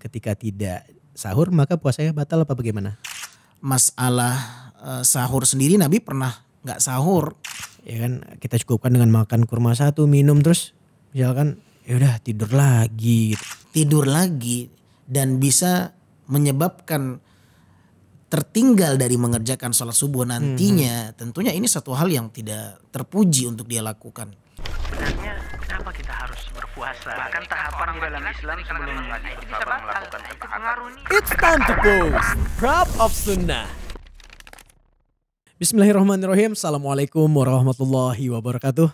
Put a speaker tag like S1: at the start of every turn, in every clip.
S1: ketika tidak sahur maka puasanya batal apa bagaimana?
S2: Masalah sahur sendiri Nabi pernah nggak sahur.
S1: Ya kan kita cukupkan dengan makan kurma satu, minum terus misalkan ya udah tidur lagi gitu.
S2: Tidur lagi dan bisa menyebabkan tertinggal dari mengerjakan sholat subuh nantinya. Tentunya ini satu hal yang tidak terpuji untuk dia lakukan.
S3: Sebenarnya kenapa kita harus berpuasa? Bahkan tahapan di dalam Islam sebelum itu bisa batal. Itu pengaruh nih.
S1: It's time to post Proud of Sunnah. Bismillahirrahmanirrahim. Assalamualaikum warahmatullahi wabarakatuh.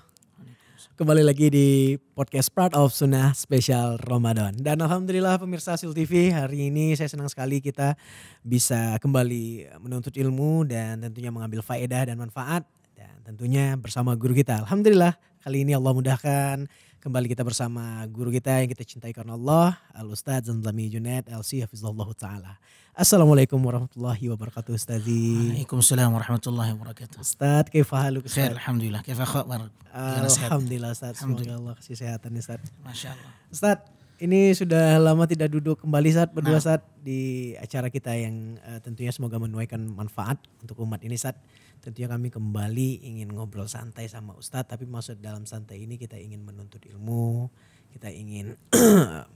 S1: Kembali lagi di podcast Proud of Sunnah spesial Ramadan. Dan alhamdulillah pemirsa Sil TV, hari ini saya senang sekali kita bisa kembali menuntut ilmu dan tentunya mengambil faedah dan manfaat. Dan tentunya bersama guru kita. Alhamdulillah kali ini Allah mudahkan kembali kita bersama guru kita yang kita cintai karena Allah, Al-Ustadz Zamzami Junaid LC Hafizullah Ta'ala. Assalamualaikum warahmatullahi wabarakatuh Ustazi.
S2: Waalaikumsalam warahmatullahi wabarakatuh.
S1: Ustadz, kaifa haluk Ustadz?
S2: Khair, alhamdulillah. Kaifa khabar?
S1: Alhamdulillah Ustadz, semoga Allah kasih kesehatan Ustadz.
S2: Masya Allah.
S1: Ustadz, ini sudah lama tidak duduk kembali Ustadz, berdua Ustadz di acara kita yang tentunya semoga menuaikan manfaat untuk umat ini Ustadz. Tentunya kami kembali ingin ngobrol santai sama Ustadz, tapi maksud dalam santai ini kita ingin menuntut ilmu, kita ingin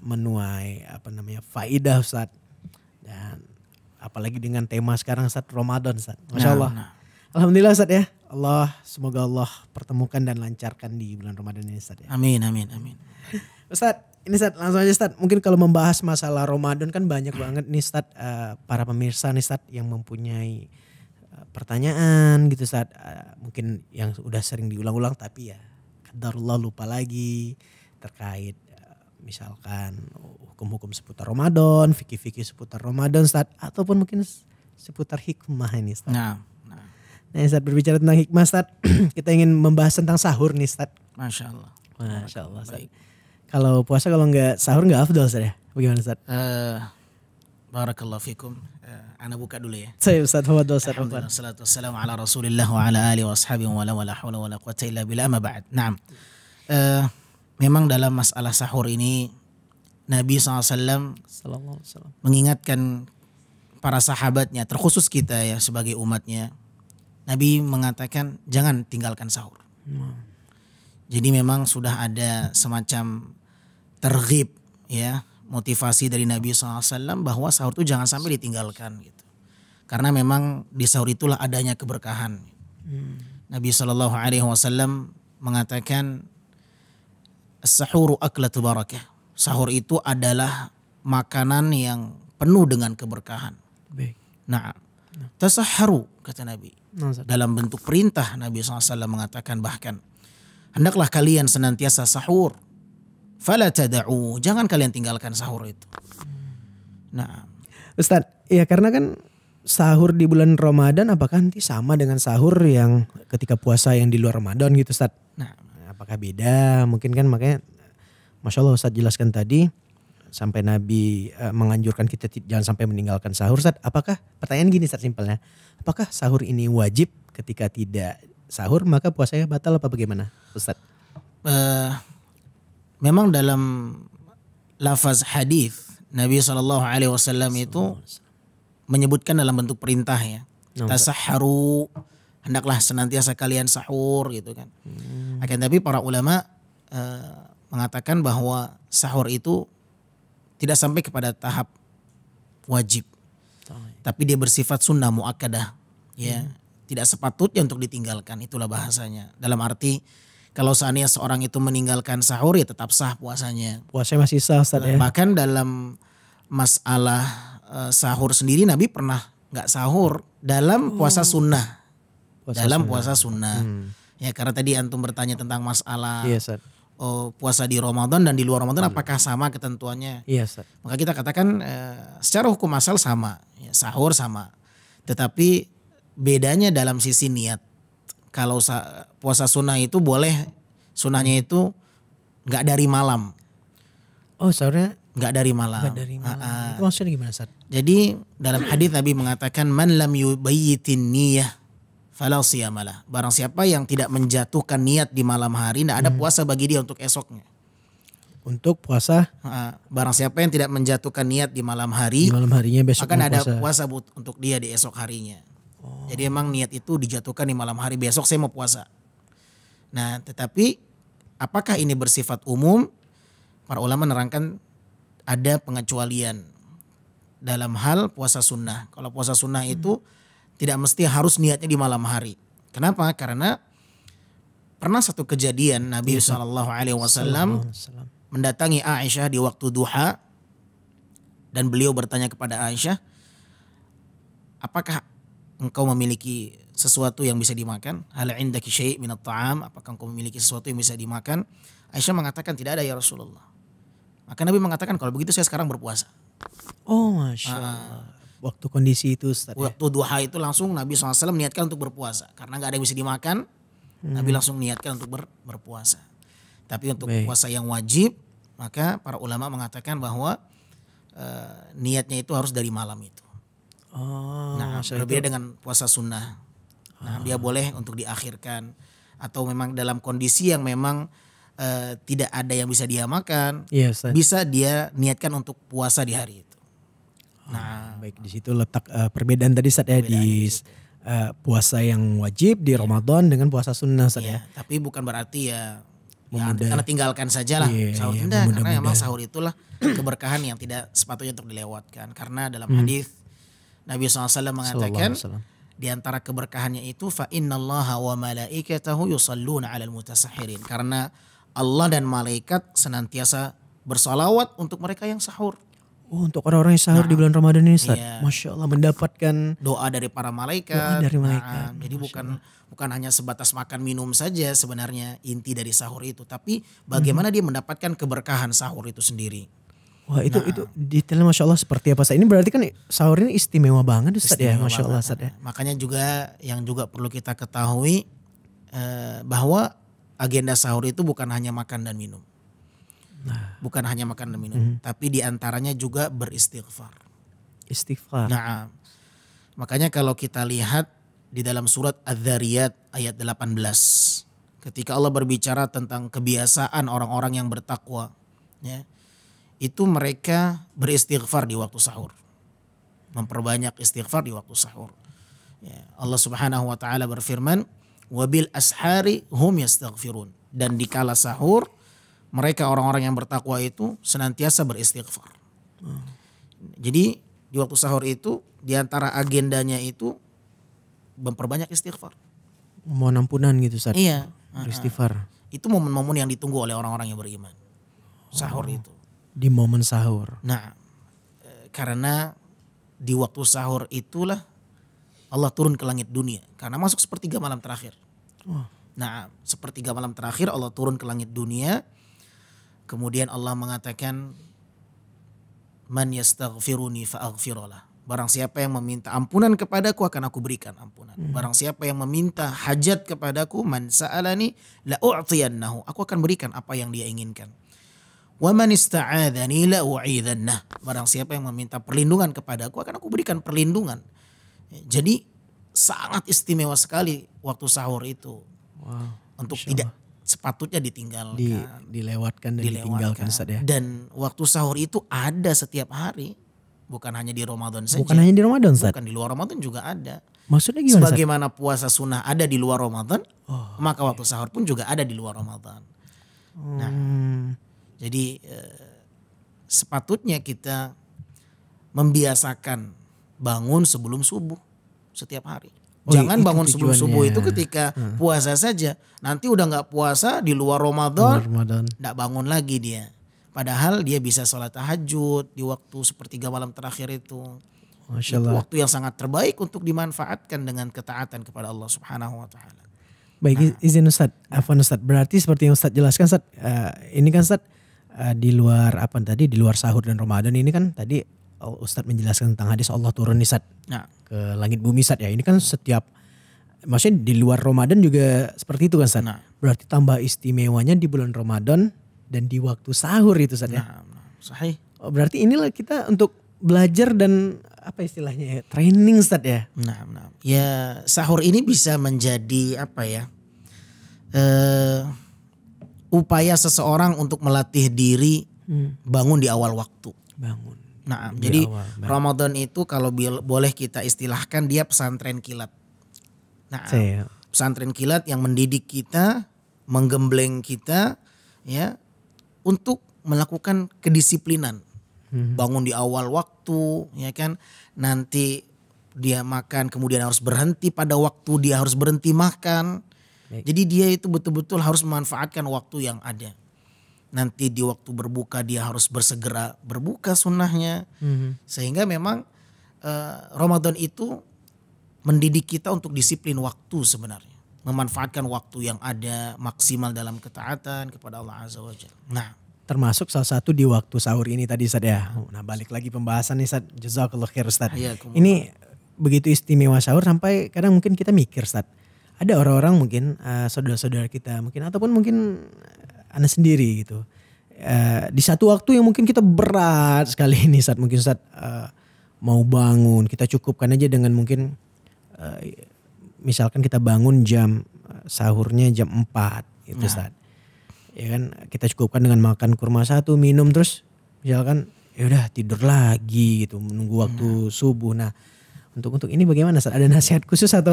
S1: menuai faidah Ustadz. Dan apalagi dengan tema sekarang Ustadz Ramadan Ustadz. Masya Allah. Alhamdulillah Ustadz ya. Semoga Allah pertemukan dan lancarkan di bulan Ramadan ini Ustadz ya.
S2: Amin, amin, amin.
S1: Ustadz, ini Ustadz langsung aja Ustadz. Mungkin kalau membahas masalah Ramadan kan banyak banget nih Ustadz. Para pemirsa nih Ustadz yang mempunyai pertanyaan gitu Ustadz. Mungkin yang udah sering diulang-ulang tapi ya qadarullah lupa lagi terkait misalkan hukum-hukum seputar Ramadan, fikih-fikih seputar Ramadan Ustadz, ataupun mungkin seputar hikmah ini Ustadz. Nah Ustadz, berbicara tentang hikmah Ustadz, kita ingin membahas tentang sahur nih Ustadz.
S2: Masya Allah.
S1: Masya Allah Ustadz. Kalau puasa kalau nggak sahur nggak afdal Ustadz ya? Bagaimana Ustadz?
S2: Barakallahu fikum. Ana buka dulu ya.
S1: Saya Ustadz Fadhil Ustadz.
S2: Alhamdulillah, salatu wassalamu ala rasulillah wa ala alihi wa ashabihi wa la hawla wa la quwwata illa billah amma ba'd. Naam. Memang dalam masalah sahur ini Nabi SAW mengingatkan para sahabatnya, terkhusus kita ya sebagai umatnya. Nabi mengatakan jangan tinggalkan sahur. Jadi memang sudah ada semacam terghib ya, motivasi dari Nabi SAW bahwa sahur itu jangan sampai ditinggalkan gitu. Karena memang di sahur itulah adanya keberkahan. Nabi SAW mengatakan as-sahuru aklatu barakah. Sahur itu adalah makanan yang penuh dengan keberkahan.
S1: Baik.
S2: Nah, tasahharu kata Nabi. Dalam bentuk perintah Nabi SAW mengatakan bahkan hendaklah kalian senantiasa sahur. Fala tada'u, jangan kalian tinggalkan sahur itu. Nah,
S1: Ustadz, ya karena kan sahur di bulan Ramadan apakah nanti sama dengan sahur yang ketika puasa yang di luar Ramadan gitu Ustadz? Nah, apakah beda? Mungkin kan makanya Masya Allah Ustadz jelaskan tadi sampai Nabi menganjurkan kita jangan sampai meninggalkan sahur Ustadz. Apakah, pertanyaan gini Ustadz simpelnya, apakah sahur ini wajib ketika tidak sahur maka puasanya batal apa bagaimana Ustadz?
S2: Memang dalam lafaz hadis Nabi SAW itu menyebutkan dalam bentuk perintah ya. Tasahharu, hendaklah senantiasa kalian sahur gitu kan. Akan tapi para ulama mengatakan bahwa sahur itu tidak sampai kepada tahap wajib. Tapi dia bersifat sunnah muakkadah ya. Tidak sepatutnya untuk ditinggalkan, itulah bahasanya. Dalam arti kalau seandainya seorang itu meninggalkan sahur ya tetap sah puasanya.
S1: Puasanya masih sah Ustadz ya.
S2: Bahkan dalam masalah sahur sendiri Nabi pernah nggak sahur dalam puasa sunnah. Puasa sunnah. Ya karena tadi antum bertanya tentang masalah puasa di Ramadan dan di luar Ramadan apakah sama ketentuannya?
S1: Iya Ustadz.
S2: Maka kita katakan secara hukum asal sama, ya, sahur sama. Tetapi bedanya dalam sisi niat. Kalau puasa sunnah itu boleh, sunnahnya itu nggak dari malam.
S1: Oh sahurnya
S2: nggak dari malam.
S1: Nggak dari malam. Itu maksudnya gimana Ustaz?
S2: Jadi dalam hadis Nabi mengatakan man lam yubayyitin niyah fala siyamalah. Barang siapa yang tidak menjatuhkan niat di malam hari, tidak ada puasa bagi dia untuk esoknya.
S1: Untuk puasa
S2: Barang siapa yang tidak menjatuhkan niat di malam hari,
S1: di malam harinya besok
S2: akan
S1: mau
S2: ada
S1: puasa.
S2: puasa untuk dia di esok harinya. Jadi emang niat itu dijatuhkan di malam hari, besok saya mau puasa. Nah, tetapi apakah ini bersifat umum? Para ulama menerangkan ada pengecualian dalam hal puasa sunnah. Kalau puasa sunnah itu tidak mesti harus niatnya di malam hari. Kenapa? Karena pernah satu kejadian Nabi SAW mendatangi Aisyah di waktu duha dan beliau bertanya kepada Aisyah, apakah engkau memiliki sesuatu yang bisa dimakan? Hal indaki syai' minat ta'am? Apakah engkau memiliki sesuatu yang bisa dimakan? Aisyah mengatakan tidak ada ya Rasulullah. Maka Nabi mengatakan kalau begitu saya sekarang berpuasa.
S1: Oh Masya Allah. Waktu kondisi itu Ustaz,
S2: Waktu duha itu langsung Nabi SAW niatkan untuk berpuasa. Karena gak ada yang bisa dimakan, Nabi langsung niatkan untuk berpuasa. Tapi untuk puasa yang wajib, maka para ulama mengatakan bahwa niatnya itu harus dari malam itu. Nah, berbeda dengan puasa sunnah. Nah, dia boleh untuk diakhirkan atau memang dalam kondisi yang memang tidak ada yang bisa dia makan, bisa dia niatkan untuk puasa di hari itu. Nah,
S1: baik, di situ letak perbedaan tadi Ustaz ya, di puasa yang wajib di Ramadan dengan puasa sunnah Ustaz ya.
S2: Tapi bukan berarti karena tinggalkan saja lah sahur. Karena memang sahur itulah keberkahan yang tidak sepatutnya untuk dilewatkan. Karena dalam hadis Nabi SAW mengatakan di antara keberkahannya itu fa innallaha wa malaikatahu yusalluna 'alal mutasahhirin. Karena Allah dan malaikat senantiasa bersalawat untuk mereka yang sahur.
S1: Oh, untuk orang-orang yang sahur di bulan Ramadan ini Ustaz. Masya Allah, mendapatkan
S2: doa dari para malaikat.
S1: Doa dari malaikat.
S2: Jadi bukan hanya sebatas makan minum saja sebenarnya inti dari sahur itu, tapi bagaimana dia mendapatkan keberkahan sahur itu sendiri.
S1: Wah, itu detailnya Masya Allah seperti apa Ustaz? Ini berarti kan sahur ini istimewa banget Ustaz ya, Masya Allah Ustaz ya.
S2: Makanya juga yang juga perlu kita ketahui bahwa agenda sahur itu bukan hanya makan dan minum. Bukan hanya makan dan minum, tapi diantaranya juga beristighfar.
S1: Istighfar.
S2: Nah, makanya kalau kita lihat di dalam surat Adz-Dzariyat ayat 18, ketika Allah berbicara tentang kebiasaan orang-orang yang bertakwa, ya, itu mereka beristighfar di waktu sahur, memperbanyak istighfar di waktu sahur. Ya, Allah Subhanahu Wa Taala berfirman, wabil ashari hum yastaghfirun, dan di kala sahur mereka orang-orang yang bertakwa itu senantiasa beristighfar. Jadi di waktu sahur itu di antara agendanya itu memperbanyak istighfar.
S1: Mohon ampunan gitu Ustaz.
S2: Iya.
S1: Beristighfar.
S2: Itu momen-momen yang ditunggu oleh orang-orang yang beriman. Sahur itu.
S1: Di momen sahur.
S2: Nah, karena di waktu sahur itulah Allah turun ke langit dunia. Karena masuk sepertiga malam terakhir. Nah, sepertiga malam terakhir Allah turun ke langit dunia. Kemudian Allah mengatakan, man yastaghfiruni fa'aghfirullah. Barang siapa yang meminta ampunan kepadaku akan aku berikan ampunan. Barang siapa yang meminta hajat kepadaku, man sa'alani la'u'tiyannahu. Aku akan berikan apa yang dia inginkan. Wa man ista'adzani la'u'idhannah. Barang siapa yang meminta perlindungan kepadaku akan aku berikan perlindungan. Jadi sangat istimewa sekali waktu sahur itu. Untuk tidak sepatutnya ditinggalkan.
S1: Dilewatkan dan ditinggalkan Ustaz ya.
S2: Dan waktu sahur itu ada setiap hari. Bukan hanya di Ramadan saja.
S1: Bukan hanya di Ramadan Ustaz.
S2: Bukan, di luar Ramadan juga ada.
S1: Maksudnya gimana Ustaz?
S2: Sebagaimana puasa sunnah ada di luar Ramadan, maka waktu sahur pun juga ada di luar Ramadan. Nah, jadi sepatutnya kita membiasakan bangun sebelum subuh setiap hari. Jangan bangun sebelum subuh itu ketika puasa saja. Nanti udah gak puasa di luar Ramadan, gak bangun lagi dia. Padahal dia bisa sholat tahajud di waktu sepertiga malam terakhir itu.
S1: Masya Allah.
S2: Itu waktu yang sangat terbaik untuk dimanfaatkan dengan ketaatan kepada Allah Subhanahu Wa Taala.
S1: Baik, izin Ustaz, Afwan Ustaz. Berarti seperti yang Ustaz jelaskan Ustaz, ini kan Ustaz di luar di luar sahur dan Ramadan ini kan tadi Ustaz menjelaskan tentang hadis Allah turun nih Ustaz ke langit bumi Ustaz ya. Ini kan setiap, maksudnya di luar Ramadan juga seperti itu kan Ustaz. Berarti tambah istimewanya di bulan Ramadan dan di waktu sahur itu Ustaz ya.
S2: Sahih.
S1: Berarti inilah kita untuk belajar dan apa istilahnya ya, training Ustaz ya.
S2: Ya sahur ini bisa menjadi apa ya, upaya seseorang untuk melatih diri bangun di awal waktu.
S1: Bangun.
S2: Nah,
S1: Di
S2: jadi
S1: awal, baik.
S2: Ramadan itu kalau boleh kita istilahkan dia pesantren kilat. Nah,
S1: Saya.
S2: pesantren kilat yang mendidik kita, menggembleng kita ya untuk melakukan kedisiplinan. Bangun di awal waktu, ya kan? Nanti dia makan kemudian harus berhenti pada waktu dia harus berhenti makan.
S1: Baik.
S2: Jadi dia itu betul-betul harus memanfaatkan waktu yang ada. Nanti di waktu berbuka dia harus bersegera berbuka sunnahnya. Sehingga memang Ramadan itu mendidik kita untuk disiplin waktu sebenarnya. Memanfaatkan waktu yang ada maksimal dalam ketaatan kepada Allah Azza wa Jalla. Nah,
S1: Termasuk salah satu di waktu sahur ini tadi Ustaz ya. Nah balik lagi pembahasan nih Ustaz. Jazakallah khair Ustaz.
S2: Hayakumullah.
S1: Ini begitu istimewa sahur sampai kadang mungkin kita mikir Ustaz. Ada orang-orang mungkin saudara-saudara kita mungkin ataupun mungkin Anda sendiri gitu. Di satu waktu yang mungkin kita berat sekali ini Ustaz. Mungkin Ustaz mau bangun kita cukupkan aja dengan mungkin misalkan kita bangun sahurnya jam 4 gitu Ustaz. Ya kan kita cukupkan dengan makan kurma 1, minum terus misalkan ya udah tidur lagi gitu menunggu waktu subuh. Nah, untuk ini bagaimana Ustaz? Ada nasihat khusus atau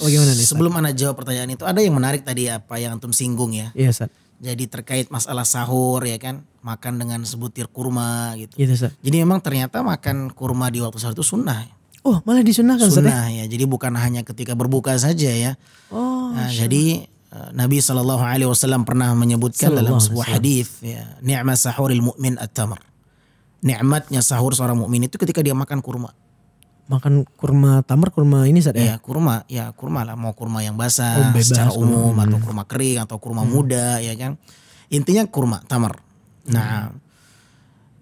S1: bagaimana nih Ustaz?
S2: Sebelum Anda jawab pertanyaan itu, ada yang menarik tadi apa yang antum singgung ya.
S1: Iya Ustaz.
S2: Jadi terkait masalah sahur ya kan, makan dengan sebutir kurma gitu.
S1: Gitu Ustaz.
S2: Jadi memang ternyata makan kurma di waktu sahur itu sunnah.
S1: Oh, malah disunahkan Ustaz.
S2: Sunnah ya. Jadi bukan hanya ketika berbuka saja ya.
S1: Oh,
S2: Nah, jadi Nabi SAW pernah menyebutkan dalam sebuah hadis ya, ni'mat sahuril mu'min at-tamr. Nikmatnya sahur seorang mukmin itu ketika dia makan kurma.
S1: makan kurma tamar, kurma ini Ustaz ya?
S2: Ya kurma lah, mau kurma yang basah
S1: bebas,
S2: secara umum atau kurma kering atau kurma muda ya kan. Intinya kurma tamar. Nah,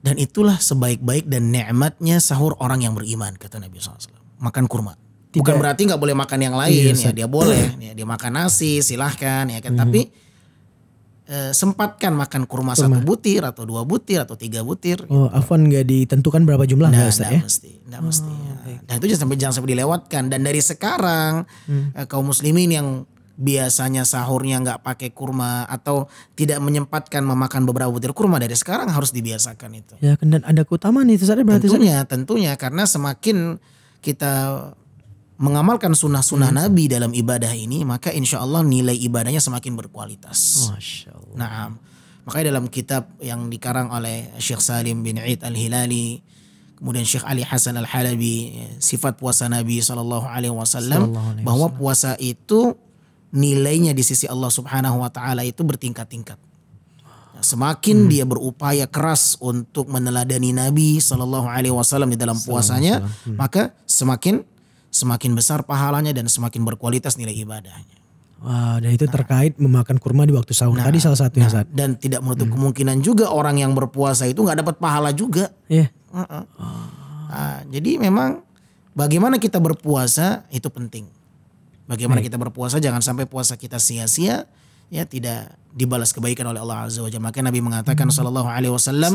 S2: dan itulah sebaik-baik dan nikmatnya sahur orang yang beriman kata Nabi SAW. Makan kurma. Bukan berarti nggak boleh makan yang lain ya, dia boleh ya, dia makan nasi silahkan ya kan. Tapi sempatkan makan kurma 1 butir atau 2 butir atau 3 butir.
S1: Oh, afwan nggak ditentukan berapa jumlah nggak Ustaz ya?
S2: Nggak mesti. Dan itu jangan sampai dilewatkan. Dan dari sekarang kaum muslimin yang biasanya sahurnya nggak pakai kurma atau tidak menyempatkan memakan beberapa butir kurma, dari sekarang harus dibiasakan itu.
S1: Ya kan, dan ada keutamaan itu Ustaz berarti Ustaz?
S2: Tentunya karena semakin kita mengamalkan sunnah-sunnah Nabi dalam ibadah ini, maka insya Allah nilai ibadahnya semakin berkualitas.
S1: Masya Allah.
S2: Nah, makanya dalam kitab yang dikarang oleh Syekh Salim bin Eid Al-Hilali, kemudian Syekh Ali Hasan Al-Halabi, sifat puasa Nabi SAW, bahwa puasa itu nilainya di sisi Allah Subhanahu Wa Taala itu bertingkat-tingkat. Semakin dia berupaya keras untuk meneladani Nabi SAW di dalam puasanya, maka semakin besar pahalanya dan semakin berkualitas nilai ibadahnya.
S1: Wah, dan itu terkait memakan kurma di waktu sahur tadi salah satunya Ustaz.
S2: Dan tidak menutup kemungkinan juga orang yang berpuasa itu nggak dapat pahala juga.
S1: Iya.
S2: Jadi memang bagaimana kita berpuasa itu penting. Bagaimana kita berpuasa, jangan sampai puasa kita sia-sia, ya tidak dibalas kebaikan oleh Allah Azza wa Jalla. Maka Nabi mengatakan sallallahu alaihi wasallam,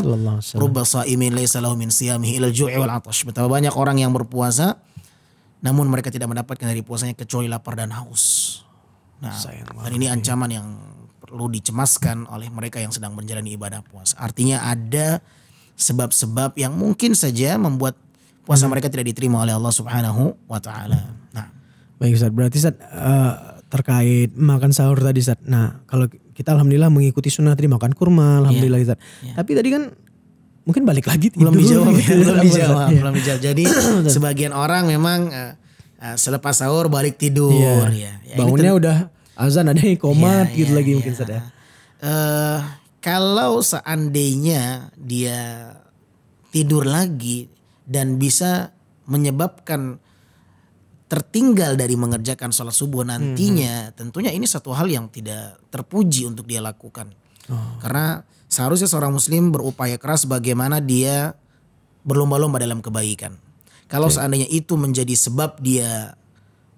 S2: rubba shaimin laisa lahu min siyamihi ilal ju'i wal 'atash. Betapa banyak orang yang berpuasa namun mereka tidak mendapatkan dari puasanya kecuali lapar dan haus. Nah, dan ini ancaman yang perlu dicemaskan oleh mereka yang sedang menjalani ibadah puasa. Artinya ada sebab-sebab yang mungkin saja membuat puasa mereka tidak diterima oleh Allah Subhanahu wa taala. Nah,
S1: baik Ustaz, berarti Ustaz terkait makan sahur tadi Ustaz. Nah, kalau kita alhamdulillah mengikuti sunnah tadi makan kurma, alhamdulillah Ustaz. Tapi tadi kan mungkin balik lagi
S2: belum dijawab
S1: gitu.
S2: Belum dijawab. Jadi sebagian orang memang selepas sahur balik tidur ya.
S1: Bangunnya udah azan, ada yang komat gitu lagi mungkin Ustaz ya.
S2: Kalau seandainya dia tidur lagi dan bisa menyebabkan tertinggal dari mengerjakan sholat subuh nantinya, tentunya ini satu hal yang tidak terpuji untuk dia lakukan. Karena seharusnya seorang muslim berupaya keras bagaimana dia berlomba-lomba dalam kebaikan. Kalau seandainya itu menjadi sebab dia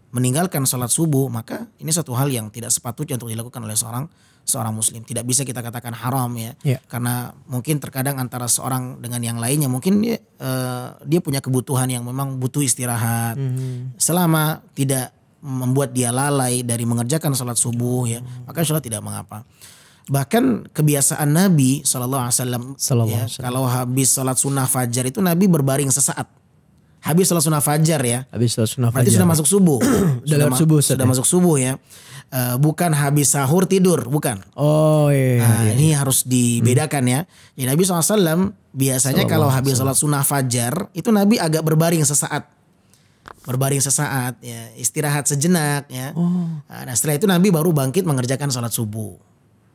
S2: meninggalkan sholat subuh, maka ini satu hal yang tidak sepatutnya untuk dilakukan oleh seorang muslim. Tidak bisa kita katakan haram ya. Karena mungkin terkadang antara seorang dengan yang lainnya mungkin dia punya kebutuhan yang memang butuh istirahat. Selama tidak membuat dia lalai dari mengerjakan sholat subuh ya, maka sholat tidak mengapa. Bahkan kebiasaan Nabi SAW
S1: Sallallahu
S2: ya,
S1: alaihi wasallam.
S2: kalau habis sholat sunnah fajar itu Nabi berbaring sesaat. Habis sholat sunnah fajar ya.
S1: Habis sholat sunnah
S2: Berarti
S1: fajar.
S2: sudah masuk subuh.
S1: Sudah lewat subuh, Ustaz,
S2: sudah
S1: ya?
S2: masuk subuh ya. Bukan habis sahur tidur, bukan.
S1: Oh iya.
S2: Nah,
S1: iya.
S2: ini harus dibedakan ya. Ya Nabi SAW biasanya kalau habis sholat sunnah fajar itu Nabi agak berbaring sesaat. Berbaring sesaat ya, istirahat sejenak ya. Nah, setelah itu Nabi baru bangkit mengerjakan sholat subuh.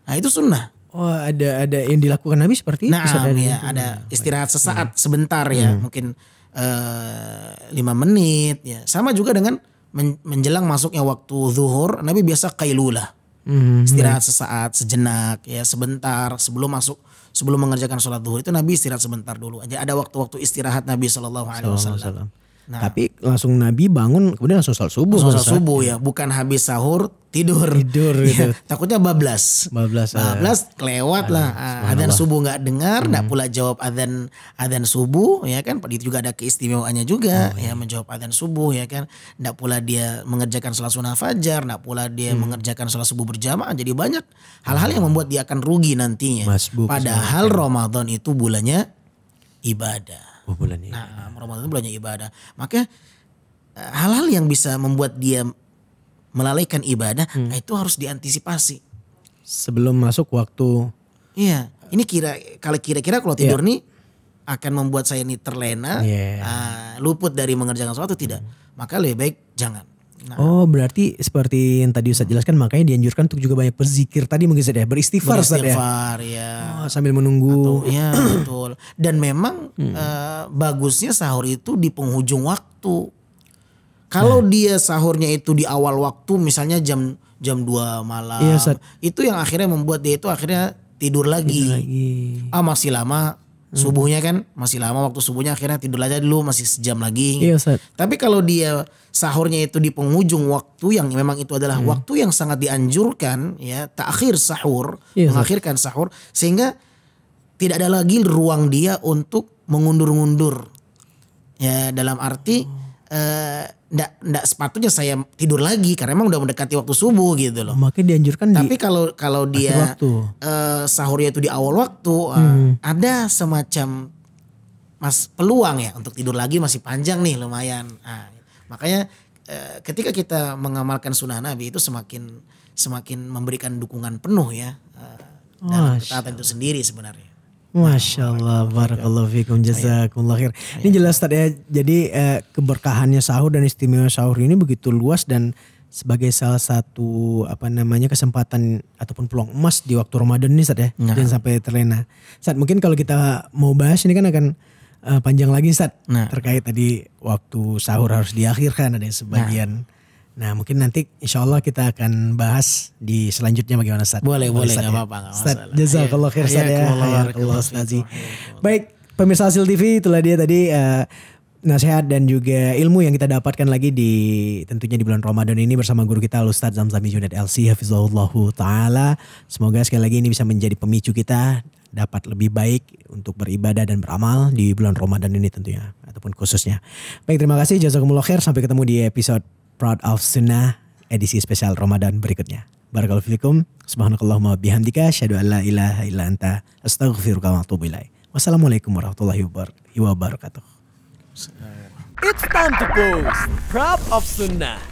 S2: Nah itu sunnah.
S1: Oh ada yang dilakukan Nabi seperti itu.
S2: Nah
S1: Ustaz,
S2: ya ada istirahat sesaat sebentar ya, mungkin 5 menit ya. Sama juga dengan menjelang masuknya waktu zuhur, Nabi biasa qailulah. Istirahat sesaat, sejenak ya, sebentar sebelum mengerjakan sholat zuhur itu Nabi istirahat sebentar dulu. Ada waktu-waktu istirahat Nabi Shallallahu Alaihi Wasallam. Nah,
S1: tapi langsung Nabi bangun kemudian langsung sholat subuh.
S2: sholat
S1: Ustaz.
S2: subuh ya, bukan habis sahur tidur
S1: gitu.
S2: Ya, takutnya bablas.
S1: Bablas,
S2: Kelewat lah. Adzan subuh nggak dengar, nggak pula jawab adzan subuh ya kan. Itu juga ada keistimewaannya juga ya, menjawab adzan subuh ya kan. Nggak pula dia mengerjakan sholat sunnah fajar, nggak pula dia mengerjakan sholat subuh berjamaah. Jadi banyak hal-hal yang membuat dia akan rugi nantinya.
S1: Masbuk,
S2: Padahal Ramadan itu bulannya ibadah.
S1: Oh, bulan ini.
S2: Nah, Ramadan itu bulannya ibadah. Maka hal-hal yang bisa membuat dia melalaikan ibadah, nah itu harus diantisipasi.
S1: Sebelum masuk waktu.
S2: Iya, ini kira-kira kalau tidur nih akan membuat saya ini terlena, luput dari mengerjakan sesuatu tidak. Maka lebih baik jangan. Nah,
S1: Oh berarti seperti yang tadi Ustaz jelaskan, makanya dianjurkan untuk juga banyak berzikir tadi mungkin Ustaz ya, beristighfar Ustaz ya.
S2: beristighfar ya.
S1: Oh, sambil menunggu.
S2: Ya betul. Dan memang bagusnya sahur itu di penghujung waktu. Kalau dia sahurnya itu di awal waktu, misalnya jam 2 malam,
S1: Iya, Ustaz.
S2: itu yang akhirnya membuat dia itu akhirnya tidur lagi. Masih lama subuhnya kan, masih lama waktu subuhnya, akhirnya tidur aja dulu, masih sejam lagi.
S1: Iya Ustaz.
S2: Tapi kalau dia sahurnya itu di penghujung waktu yang memang itu adalah waktu yang sangat dianjurkan ya, ta'khir sahur,
S1: Iya,
S2: mengakhirkan sahur, sehingga tidak ada lagi ruang dia untuk mengundur-ngundur. Ya dalam arti ndak sepatutnya saya tidur lagi karena emang udah mendekati waktu subuh gitu loh.
S1: Makanya dianjurkan
S2: Tapi kalau dia
S1: waktu.
S2: sahurnya itu di awal waktu, ada semacam peluang ya untuk tidur lagi, masih panjang nih lumayan. Nah, makanya ketika kita mengamalkan sunnah Nabi itu semakin memberikan dukungan penuh ya dalam ketaatan itu sendiri sebenarnya.
S1: Masya Allah, barakallahu fikum, jazakumullah khair. Ini jelas tadi ya, jadi keberkahannya sahur dan istimewa sahur ini begitu luas dan sebagai salah satu kesempatan ataupun peluang emas di waktu Ramadan ini Ustaz ya. Jangan sampai terlena. Ustaz, mungkin kalau kita mau bahas ini kan akan panjang lagi Ustaz. Terkait tadi waktu sahur harus diakhirkan, ada yang sebagian. Nah mungkin nanti insya Allah kita akan bahas di selanjutnya bagaimana Ustaz.
S2: Boleh
S1: Ustaz,
S2: gak
S1: ya.
S2: apa-apa, gak
S1: Ustaz,
S2: masalah.
S1: jazakallah khair Ustaz ya. Hayakallah Ustazi. Baik pemirsa Hasil TV, itulah dia tadi nasihat dan juga ilmu yang kita dapatkan lagi tentunya di bulan Ramadan ini bersama guru kita Ustaz Zamzami Junaid LC hafizahullahu taala. Semoga sekali lagi ini bisa menjadi pemicu kita dapat lebih baik untuk beribadah dan beramal di bulan Ramadan ini tentunya ataupun khususnya. Baik, terima kasih, jazakumullah khair. Sampai ketemu di episode Proud of Sunnah edisi spesial Ramadan berikutnya. Barakallahu fikum. Subhanakallahumma bihamdika asyhadu an la ilaha illa anta astaghfiruka wa atubu ilaik. Wassalamualaikum warahmatullahi wabarakatuh.
S4: It's time to post Proud of Sunnah.